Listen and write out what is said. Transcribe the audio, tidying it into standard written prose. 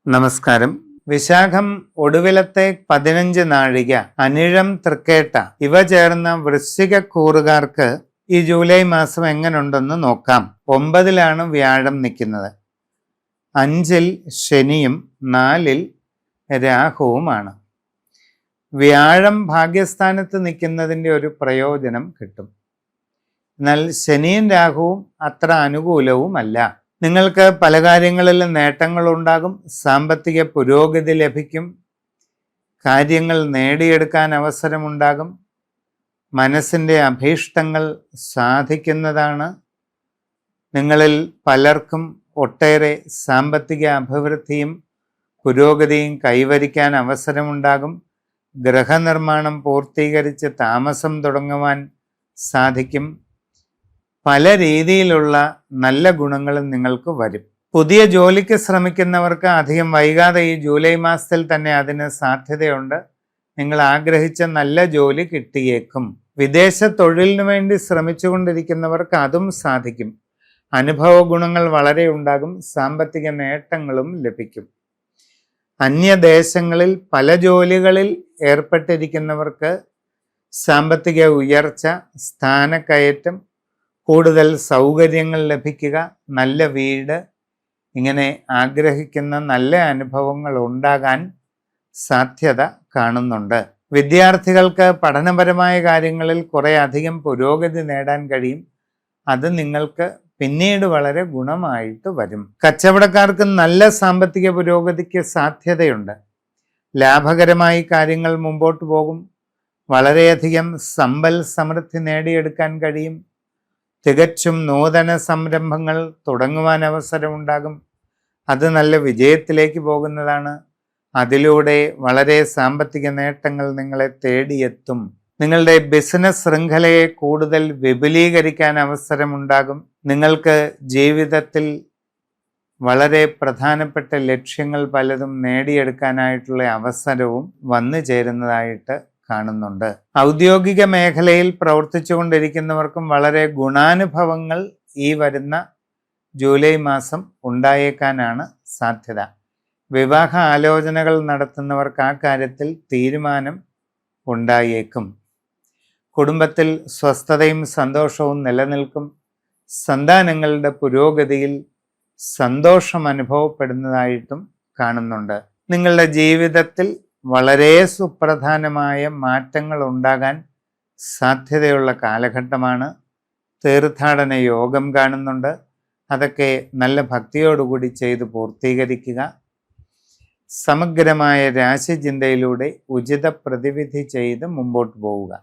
നമസ്കാരം. വിശാഖം ഒടുവിലത്തെ 15 നാഴിക, അനിഴം, തൃക്കേട്ട ഇവ ചേർന്ന വൃശ്ചിക കൂറുകാർക്ക് ഈ ജൂലൈ മാസം എങ്ങനെയുണ്ടെന്ന് നോക്കാം. 9-ലാണ് വ്യാഴം നിൽക്കുന്നത്, 5-ൽ ശനിയും 4-ൽ രാഹുവുമാണ്. വ്യാഴം ഭാഗ്യസ്ഥാനത്ത് നിൽക്കുന്നതിൻ്റെ ഒരു പ്രയോജനം കിട്ടും. എന്നാൽ ശനിയും രാഹുവും അത്ര അനുകൂലവുമല്ല. നിങ്ങൾക്ക് പല കാര്യങ്ങളിലും നേട്ടങ്ങളുണ്ടാകും, സാമ്പത്തിക പുരോഗതി ലഭിക്കും, കാര്യങ്ങൾ നേടിയെടുക്കാൻ അവസരമുണ്ടാകും, മനസ്സിൻ്റെ അഭീഷ്ടങ്ങൾ സാധിക്കുന്നതാണ്. നിങ്ങളിൽ പലർക്കും ഒട്ടേറെ സാമ്പത്തിക അഭിവൃദ്ധിയും പുരോഗതിയും കൈവരിക്കാൻ അവസരമുണ്ടാകും. ഗൃഹനിർമ്മാണം പൂർത്തീകരിച്ച് താമസം തുടങ്ങുവാൻ സാധിക്കും. പല രീതിയിലുള്ള നല്ല ഗുണങ്ങളും നിങ്ങൾക്ക് വരും. പുതിയ ജോലിക്ക് ശ്രമിക്കുന്നവർക്ക് അധികം വൈകാതെ ഈ ജൂലൈ മാസത്തിൽ തന്നെ അതിന് സാധ്യതയുണ്ട്. നിങ്ങൾ ആഗ്രഹിച്ച നല്ല ജോലി കിട്ടിയേക്കും. വിദേശ തൊഴിലിനു വേണ്ടി ശ്രമിച്ചുകൊണ്ടിരിക്കുന്നവർക്ക് അതും സാധിക്കും. അനുഭവ ഗുണങ്ങൾ വളരെ ഉണ്ടാകും, സാമ്പത്തിക നേട്ടങ്ങളും ലഭിക്കും. അന്യദേശങ്ങളിൽ പല ജോലികളിൽ ഏർപ്പെട്ടിരിക്കുന്നവർക്ക് സാമ്പത്തിക ഉയർച്ച, സ്ഥാനക്കയറ്റം, കൂടുതൽ സൗകര്യങ്ങൾ ലഭിക്കുക, നല്ല വീട്, ഇങ്ങനെ ആഗ്രഹിക്കുന്ന നല്ല അനുഭവങ്ങൾ ഉണ്ടാകാൻ സാധ്യത കാണുന്നുണ്ട്. വിദ്യാർത്ഥികൾക്ക് പഠനപരമായ കാര്യങ്ങളിൽ കുറേ അധികം പുരോഗതി നേടാൻ കഴിയും. അത് നിങ്ങൾക്ക് പിന്നീട് വളരെ ഗുണമായിട്ട് വരും. കച്ചവടക്കാർക്ക് നല്ല സാമ്പത്തിക പുരോഗതിക്ക് സാധ്യതയുണ്ട്. ലാഭകരമായി കാര്യങ്ങൾ മുമ്പോട്ട് പോകും. വളരെയധികം സമ്പൽ സമൃദ്ധി നേടിയെടുക്കാൻ കഴിയും. തികച്ചും നൂതന സംരംഭങ്ങൾ തുടങ്ങുവാൻ അവസരമുണ്ടാകും. അത് നല്ല വിജയത്തിലേക്ക് പോകുന്നതാണ്. അതിലൂടെ വളരെ സാമ്പത്തിക നേട്ടങ്ങൾ നിങ്ങളെ തേടിയെത്തും. നിങ്ങളുടെ ബിസിനസ് ശൃംഖലയെ കൂടുതൽ വിപുലീകരിക്കാൻ അവസരമുണ്ടാകും. നിങ്ങൾക്ക് ജീവിതത്തിൽ വളരെ പ്രധാനപ്പെട്ട ലക്ഷ്യങ്ങൾ പലതും നേടിയെടുക്കാനായിട്ടുള്ള അവസരവും വന്നു ചേരുന്നതായിട്ട് കാണുന്നുണ്ട്. ഔദ്യോഗിക മേഖലയിൽ പ്രവർത്തിച്ചു കൊണ്ടിരിക്കുന്നവർക്കും വളരെ ഗുണാനുഭവങ്ങൾ ഈ വരുന്ന ജൂലൈ മാസം ഉണ്ടായേക്കാനാണ് സാധ്യത. വിവാഹ ആലോചനകൾ നടത്തുന്നവർക്ക് ആ കാര്യത്തിൽ തീരുമാനം ഉണ്ടായേക്കും. കുടുംബത്തിൽ സ്വസ്ഥതയും സന്തോഷവും നിലനിൽക്കും. സന്താനങ്ങളുടെ പുരോഗതിയിൽ സന്തോഷം അനുഭവപ്പെടുന്നതായിട്ടും കാണുന്നുണ്ട്. നിങ്ങളുടെ ജീവിതത്തിൽ വളരെ സുപ്രധാനമായ മാറ്റങ്ങൾ ഉണ്ടാകാൻ സാധ്യതയുള്ള കാലഘട്ടമാണ്. തീർത്ഥാടന യോഗം കാണുന്നുണ്ട്. അതൊക്കെ നല്ല ഭക്തിയോടുകൂടി ചെയ്ത് പൂർത്തീകരിക്കുക. സമഗ്രമായ രാശിചിന്തയിലൂടെ ഉചിത പ്രതിവിധി ചെയ്ത് മുമ്പോട്ട് പോവുക.